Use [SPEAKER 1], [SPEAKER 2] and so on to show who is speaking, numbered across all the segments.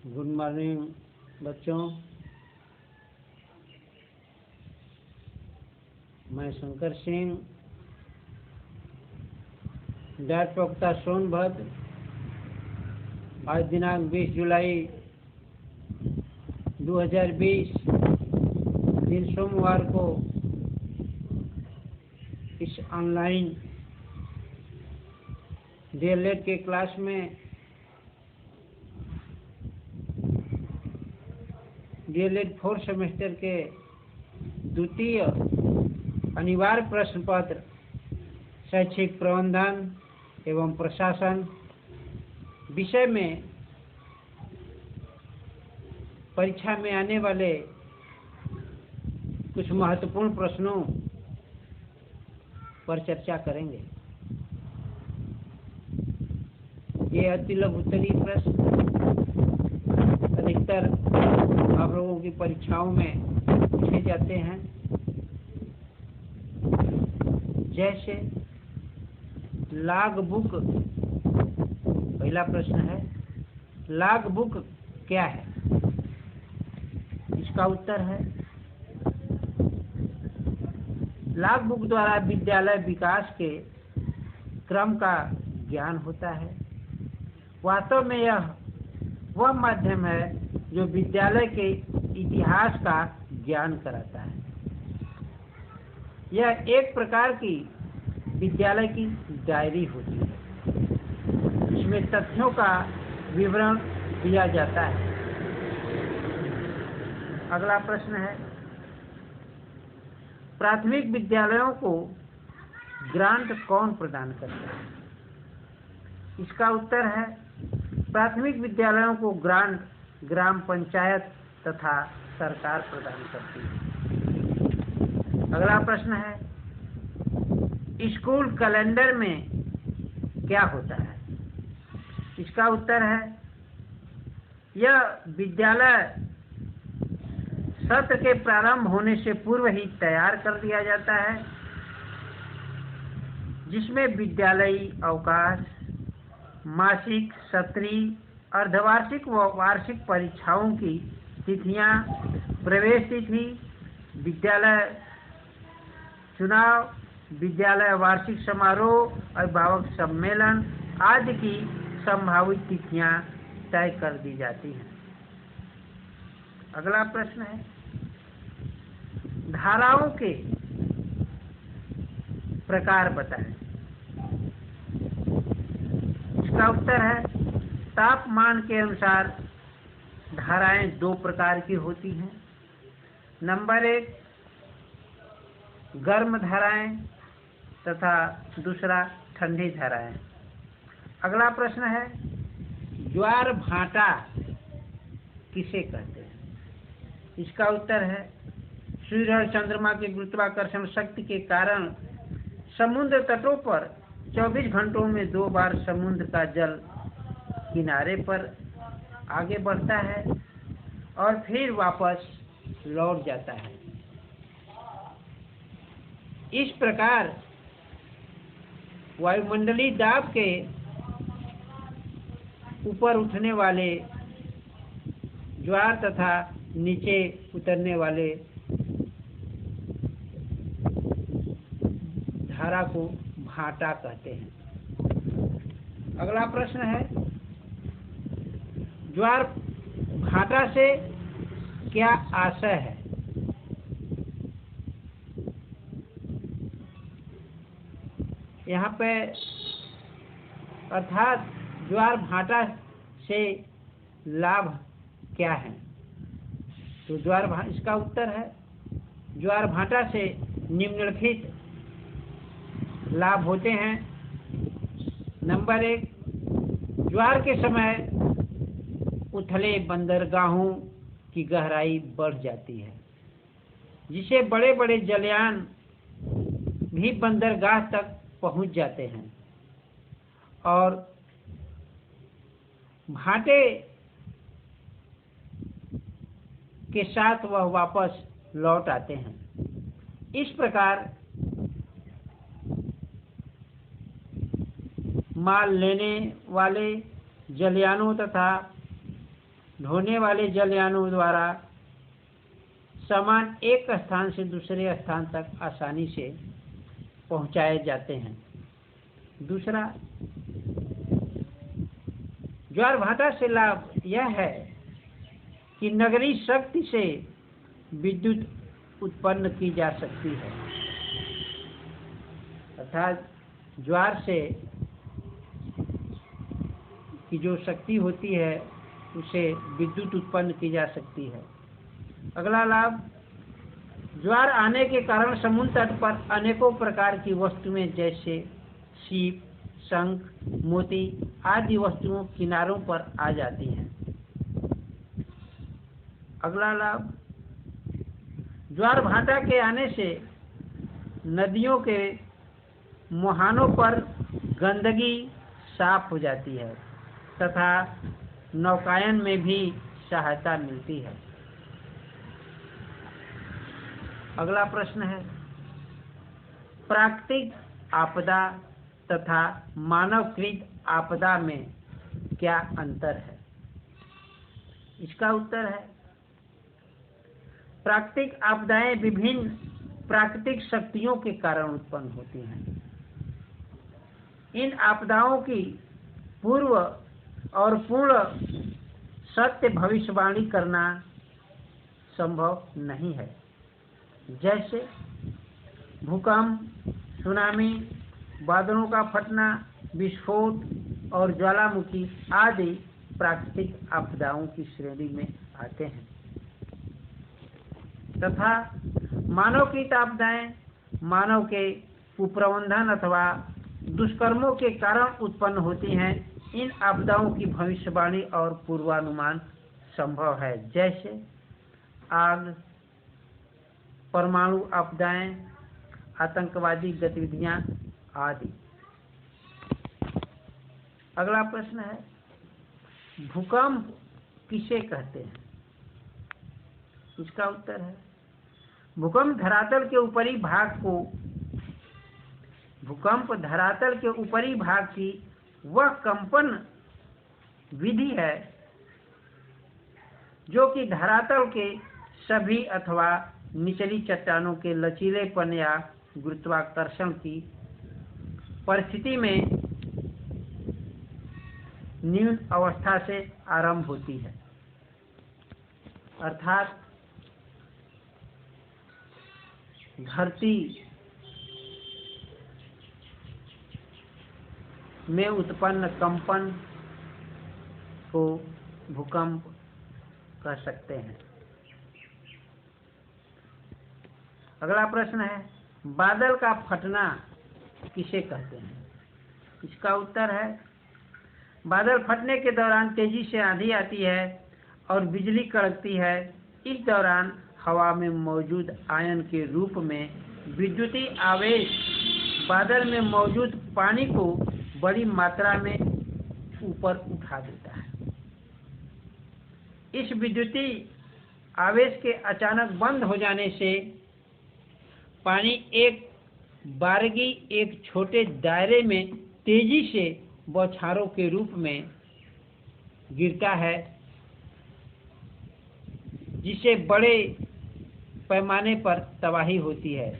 [SPEAKER 1] Good morning बच्चों। मैं शंकर सिंह, डाक प्रवक्ता सोनभद्र। आज दिनांक 20 जुलाई 2020 दिन सोमवार को इस ऑनलाइन डीएलएड के क्लास में डीएलएड 4 सेमेस्टर के द्वितीय अनिवार्य प्रश्न पत्र शैक्षिक प्रबंधन एवं प्रशासन विषय में परीक्षा में आने वाले कुछ महत्वपूर्ण प्रश्नों पर चर्चा करेंगे। ये अति लघुत्तरीय प्रश्न अधिकतर आप लोगों की परीक्षाओं में पूछे जाते हैं। जैसे लॉग बुक, पहला प्रश्न है लॉग बुक क्या है? इसका उत्तर है लॉग बुक द्वारा विद्यालय विकास के क्रम का ज्ञान होता है। वास्तव में यह वह माध्यम है जो विद्यालय के इतिहास का ज्ञान कराता है। यह एक प्रकार की विद्यालय की डायरी होती है, इसमें तथ्यों का विवरण दिया जाता है। अगला प्रश्न है प्राथमिक विद्यालयों को ग्रांट कौन प्रदान करता है? इसका उत्तर है प्राथमिक विद्यालयों को ग्रांट ग्राम पंचायत तथा सरकार प्रदान करती है। अगला प्रश्न है स्कूल कैलेंडर में क्या होता है? इसका उत्तर है यह विद्यालय सत्र के प्रारंभ होने से पूर्व ही तैयार कर दिया जाता है, जिसमें विद्यालयी अवकाश, मासिक, सत्रीय, अर्धवार्षिक व वार्षिक परीक्षाओं की तिथियां, प्रवेश तिथि, विद्यालय चुनाव, विद्यालय वार्षिक समारोह, अभिभावक सम्मेलन आदि की संभावित तिथियां तय कर दी जाती हैं। अगला प्रश्न है धाराओं के प्रकार बताएं। इसका उत्तर है तापमान के अनुसार धाराएं 2 प्रकार की होती हैं। नंबर 1 गर्म धाराएं तथा दूसरा ठंडी धाराएं। अगला प्रश्न है ज्वार भाटा किसे कहते हैं? इसका उत्तर है सूर्य और चंद्रमा के गुरुत्वाकर्षण शक्ति के कारण समुद्र तटों पर 24 घंटों में 2 बार समुद्र का जल किनारे पर आगे बढ़ता है और फिर वापस लौट जाता है। इस प्रकार वायुमंडलीय दाब के ऊपर उठने वाले ज्वार तथा नीचे उतरने वाले धारा को भाटा कहते हैं। अगला प्रश्न है ज्वार भाटा से क्या आशय है? यहाँ पे अर्थात ज्वार भाटा से लाभ क्या है? तो इसका उत्तर है ज्वार भाटा से निम्नलिखित लाभ होते हैं। नंबर 1 ज्वार के समय उथले बंदरगाहों की गहराई बढ़ जाती है, जिससे बड़े बड़े जलयान भी बंदरगाह तक पहुंच जाते हैं और भाटे के साथ वह वापस लौट आते हैं। इस प्रकार माल लेने वाले जलयानों तथा ढोने वाले जलयानों द्वारा सामान एक स्थान से दूसरे स्थान तक आसानी से पहुंचाए जाते हैं। दूसरा, ज्वार भाटा से लाभ यह है कि नगरीय शक्ति से विद्युत उत्पन्न की जा सकती है, अर्थात ज्वार से की जो शक्ति होती है उसे विद्युत उत्पन्न की जा सकती है। अगला लाभ, ज्वार आने के कारण समुद्र तट पर अनेकों प्रकार की वस्तुएं जैसे सीप, शंख, मोती आदि वस्तुओं किनारों पर आ जाती हैं। अगला लाभ, ज्वार भाटा के आने से नदियों के मुहानों पर गंदगी साफ हो जाती है तथा नौकायन में भी सहायता मिलती है। अगला प्रश्न है, प्राकृतिक आपदा तथा मानवकृत आपदा में क्या अंतर है? इसका उत्तर है, प्राकृतिक आपदाएं विभिन्न प्राकृतिक शक्तियों के कारण उत्पन्न होती हैं। इन आपदाओं की पूर्व और पूर्ण सत्य भविष्यवाणी करना संभव नहीं है, जैसे भूकंप, सुनामी, बादलों का फटना, विस्फोट और ज्वालामुखी आदि प्राकृतिक आपदाओं की श्रेणी में आते हैं तथा मानवकृत आपदाएं मानव के कुप्रबंधन अथवा दुष्कर्मों के कारण उत्पन्न होती हैं। इन आपदाओं की भविष्यवाणी और पूर्वानुमान संभव है, जैसे आग, परमाणु आपदाएं, आतंकवादी गतिविधियां आदि। अगला प्रश्न है, भूकंप किसे कहते हैं? इसका उत्तर है, भूकंप धरातल के ऊपरी भाग की वह कंपन विधि है जो कि धरातल के सभी अथवा निचली चट्टानों के लचीलेपन या गुरुत्वाकर्षण की परिस्थिति में न्यून अवस्था से आरंभ होती है, अर्थात धरती में उत्पन्न कंपन को भूकंप कह सकते हैं। अगला प्रश्न है, बादल का फटना किसे कहते हैं? इसका उत्तर है, बादल फटने के दौरान तेजी से आंधी आती है और बिजली कड़कती है। इस दौरान हवा में मौजूद आयन के रूप में विद्युतीय आवेश बादल में मौजूद पानी को बड़ी मात्रा में ऊपर उठा देता है। इस विद्युतीय आवेश के अचानक बंद हो जाने से पानी एक बारगी एक छोटे दायरे में तेजी से बौछारों के रूप में गिरता है, जिससे बड़े पैमाने पर तबाही होती है,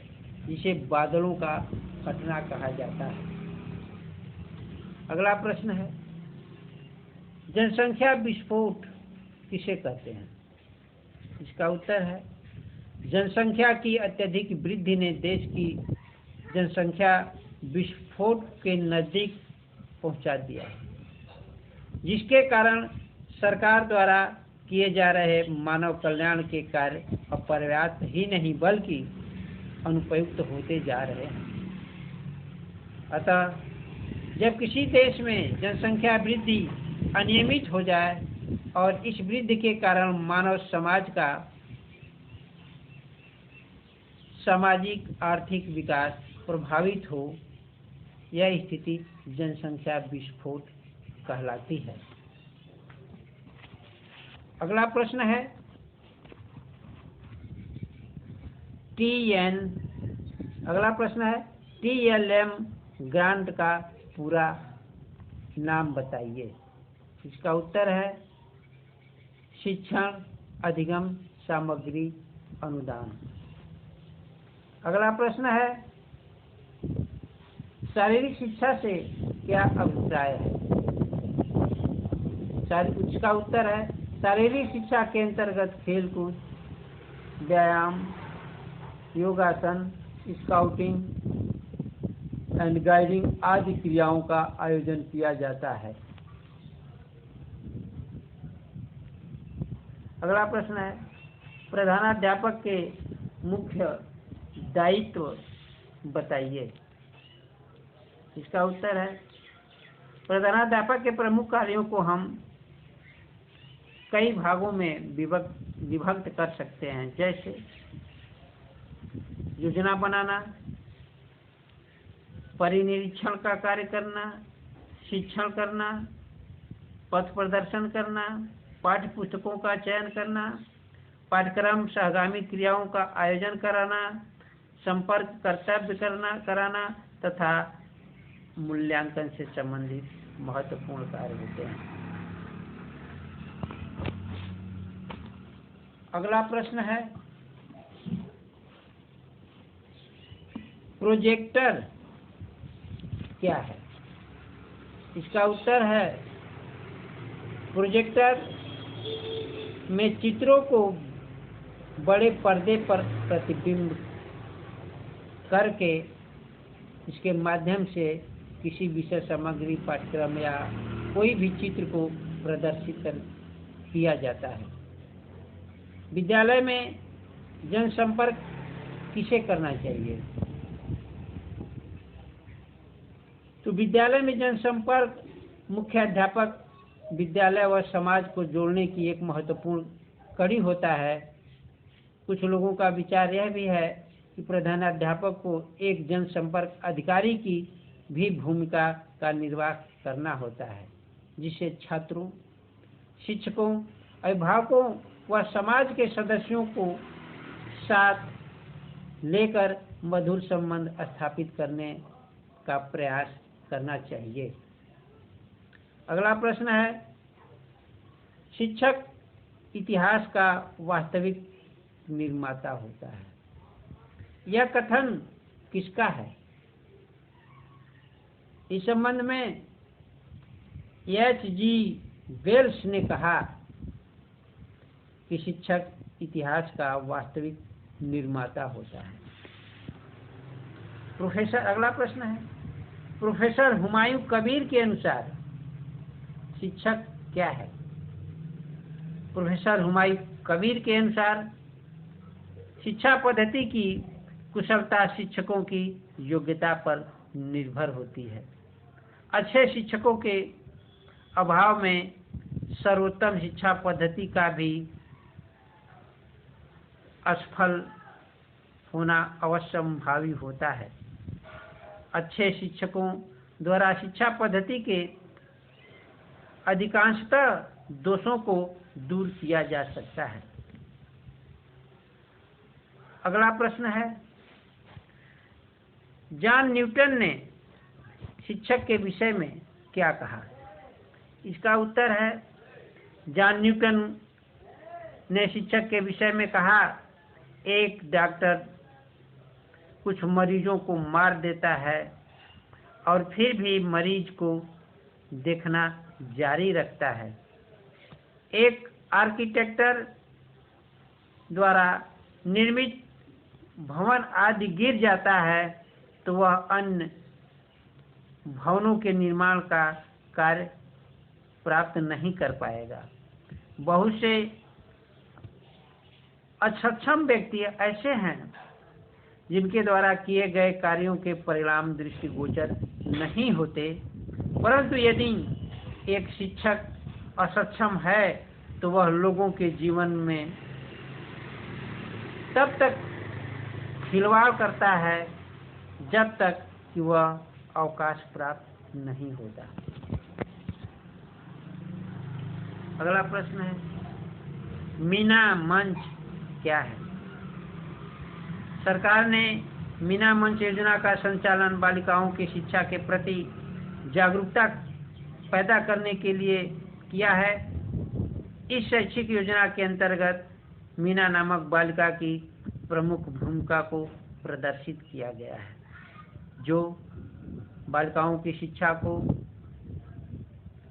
[SPEAKER 1] जिसे बादलों का फटना कहा जाता है। अगला प्रश्न है, जनसंख्या विस्फोट किसे कहते हैं? इसका उत्तर है, जनसंख्या की अत्यधिक वृद्धि ने देश की जनसंख्या विस्फोट के नजदीक पहुंचा दिया है, जिसके कारण सरकार द्वारा किए जा रहे मानव कल्याण के कार्य अपर्याप्त ही नहीं बल्कि अनुपयुक्त होते जा रहे हैं। अतः जब किसी देश में जनसंख्या वृद्धि अनियमित हो जाए और इस वृद्धि के कारण मानव समाज का सामाजिक आर्थिक विकास प्रभावित हो, यह स्थिति जनसंख्या विस्फोट कहलाती है। अगला प्रश्न है, TLM ग्रांट का पूरा नाम बताइए। इसका उत्तर है शिक्षण अधिगम सामग्री अनुदान। अगला प्रश्न है, शारीरिक शिक्षा से क्या अभिप्राय है? उसका उत्तर है, शारीरिक शिक्षा के अंतर्गत खेलकूद, व्यायाम, योगासन, स्काउटिंग एंड गाइडिंग आदि क्रियाओं का आयोजन किया जाता है। अगला प्रश्न है, प्रधानाध्यापक के मुख्य दायित्व बताइए। इसका उत्तर है, प्रधानाध्यापक के प्रमुख कार्यों को हम कई भागों में विभक्त कर सकते हैं, जैसे योजना बनाना, परिनिरीक्षण का कार्य करना, शिक्षण करना, पथ प्रदर्शन करना, पाठ्य पुस्तकों का चयन करना, पाठ्यक्रम सहगामी क्रियाओं का आयोजन कराना, संपर्क कर्तव्य कराना तथा मूल्यांकन से संबंधित महत्वपूर्ण कार्य होते हैं। अगला प्रश्न है, प्रोजेक्टर क्या है? इसका उत्तर है, प्रोजेक्टर में चित्रों को बड़े पर्दे पर प्रतिबिंब करके इसके माध्यम से किसी विषय सामग्री, पाठ्यक्रम या कोई भी चित्र को प्रदर्शित किया जाता है। विद्यालय में जनसंपर्क किसे करना चाहिए? तो विद्यालय में जनसंपर्क मुख्याध्यापक विद्यालय व समाज को जोड़ने की एक महत्वपूर्ण कड़ी होता है। कुछ लोगों का विचार यह भी है कि प्रधानाध्यापक को एक जनसंपर्क अधिकारी की भी भूमिका का निर्वाह करना होता है, जिससे छात्रों, शिक्षकों, अभिभावकों व समाज के सदस्यों को साथ लेकर मधुर संबंध स्थापित करने का प्रयास करना चाहिए। अगला प्रश्न है, शिक्षक इतिहास का वास्तविक निर्माता होता है। यह कथन किसका है? इस संबंध में H.G. वेल्स ने कहा कि शिक्षक इतिहास का वास्तविक निर्माता होता है। अगला प्रश्न है, प्रोफेसर हुमायूं कबीर के अनुसार शिक्षक क्या है? प्रोफेसर हुमायूं कबीर के अनुसार शिक्षा पद्धति की कुशलता शिक्षकों की योग्यता पर निर्भर होती है। अच्छे शिक्षकों के अभाव में सर्वोत्तम शिक्षा पद्धति का भी असफल होना अवश्यंभावी होता है। अच्छे शिक्षकों द्वारा शिक्षा पद्धति के अधिकांशतः दोषों को दूर किया जा सकता है। अगला प्रश्न है, जॉन न्यूटन ने शिक्षक के विषय में क्या कहा? इसका उत्तर है, जॉन न्यूटन ने शिक्षक के विषय में कहा, एक डॉक्टर कुछ मरीजों को मार देता है और फिर भी मरीज को देखना जारी रखता है। एक आर्किटेक्टर द्वारा निर्मित भवन आदि गिर जाता है तो वह अन्य भवनों के निर्माण का कार्य प्राप्त नहीं कर पाएगा। बहुत से असक्षम व्यक्ति ऐसे हैं जिनके द्वारा किए गए कार्यों के परिणाम दृष्टिगोचर नहीं होते, परंतु यदि एक शिक्षक असक्षम है तो वह लोगों के जीवन में तब तक खिलवाड़ करता है जब तक कि वह अवकाश प्राप्त नहीं होता। अगला प्रश्न है, मीना मंच क्या है? सरकार ने मीना मंच योजना का संचालन बालिकाओं की शिक्षा के प्रति जागरूकता पैदा करने के लिए किया है। इस शैक्षिक योजना के अंतर्गत मीना नामक बालिका की प्रमुख भूमिका को प्रदर्शित किया गया है, जो बालिकाओं की शिक्षा को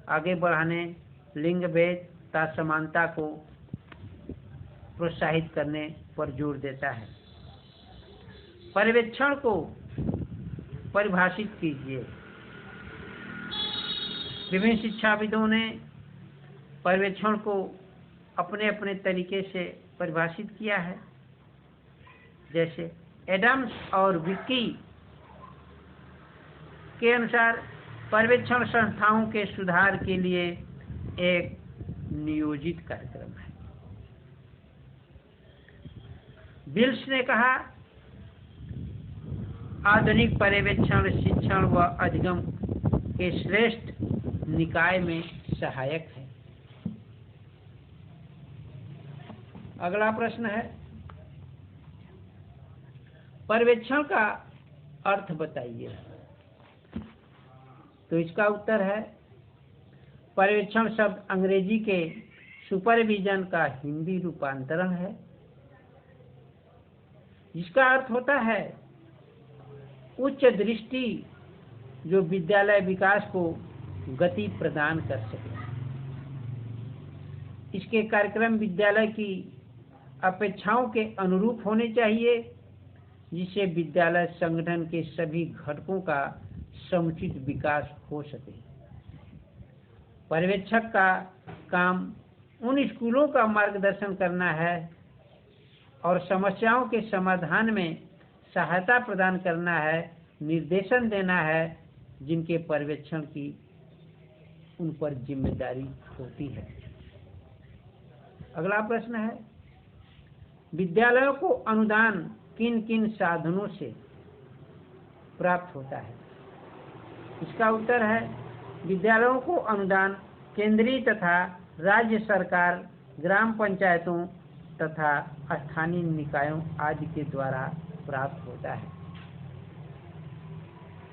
[SPEAKER 1] आगे बढ़ाने, लिंग भेद तथा समानता को प्रोत्साहित करने पर जोर देता है। पर्यवेक्षण को परिभाषित कीजिए। विभिन्न शिक्षाविदों ने पर्यवेक्षण को अपने अपने तरीके से परिभाषित किया है। जैसे एडम्स और विकी के अनुसार पर्यवेक्षण संस्थाओं के सुधार के लिए एक नियोजित कार्यक्रम है। बिल्स ने कहा, आधुनिक पर्यवेक्षण शिक्षण व अधिगम के श्रेष्ठ निकाय में सहायक है। अगला प्रश्न है, पर्यवेक्षण का अर्थ बताइए। तो इसका उत्तर है, पर्यवेक्षण शब्द अंग्रेजी के सुपरविजन का हिंदी रूपांतरण है, जिसका अर्थ होता है उच्च दृष्टि जो विद्यालय विकास को गति प्रदान कर सके। इसके कार्यक्रम विद्यालय की अपेक्षाओं के अनुरूप होने चाहिए, जिससे विद्यालय संगठन के सभी घटकों का समुचित विकास हो सके। पर्यवेक्षक का काम उन स्कूलों का मार्गदर्शन करना है और समस्याओं के समाधान में सहायता प्रदान करना है, निर्देशन देना है, जिनके पर्यवेक्षण की उन पर जिम्मेदारी होती है। अगला प्रश्न है, विद्यालयों को अनुदान किन किन साधनों से प्राप्त होता है? इसका उत्तर है, विद्यालयों को अनुदान केंद्रीय तथा राज्य सरकार, ग्राम पंचायतों तथा स्थानीय निकायों आदि के द्वारा प्राप्त होता है।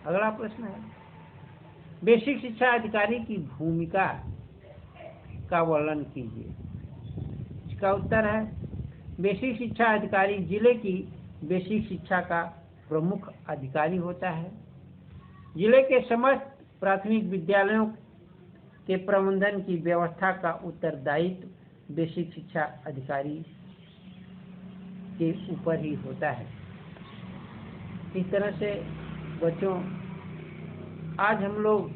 [SPEAKER 1] अगला प्रश्न है, बेसिक शिक्षा अधिकारी की भूमिका का वर्णन कीजिए। इसका उत्तर है, बेसिक शिक्षा अधिकारी जिले की बेसिक शिक्षा का प्रमुख अधिकारी होता है। जिले के समस्त प्राथमिक विद्यालयों के प्रबंधन की व्यवस्था का उत्तरदायित्व बेसिक शिक्षा अधिकारी के ऊपर ही होता है। इस तरह से बच्चों, आज हम लोग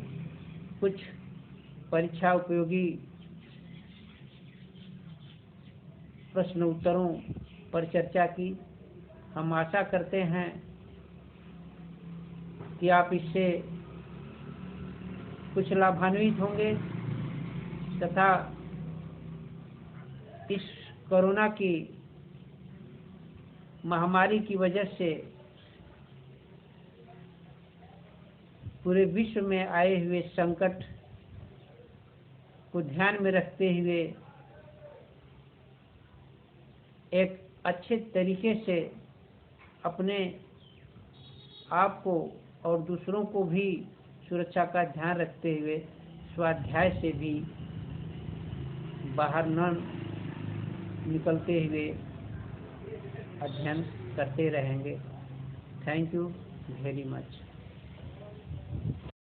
[SPEAKER 1] कुछ परीक्षा उपयोगी प्रश्न उत्तरों पर चर्चा की। हम आशा करते हैं कि आप इससे कुछ लाभान्वित होंगे तथा इस कोरोना की महामारी की वजह से पूरे विश्व में आए हुए संकट को ध्यान में रखते हुए एक अच्छे तरीके से अपने आप को और दूसरों को भी सुरक्षा का ध्यान रखते हुए स्वाध्याय से भी बाहर न निकलते हुए अध्ययन करते रहेंगे। Thank you very much.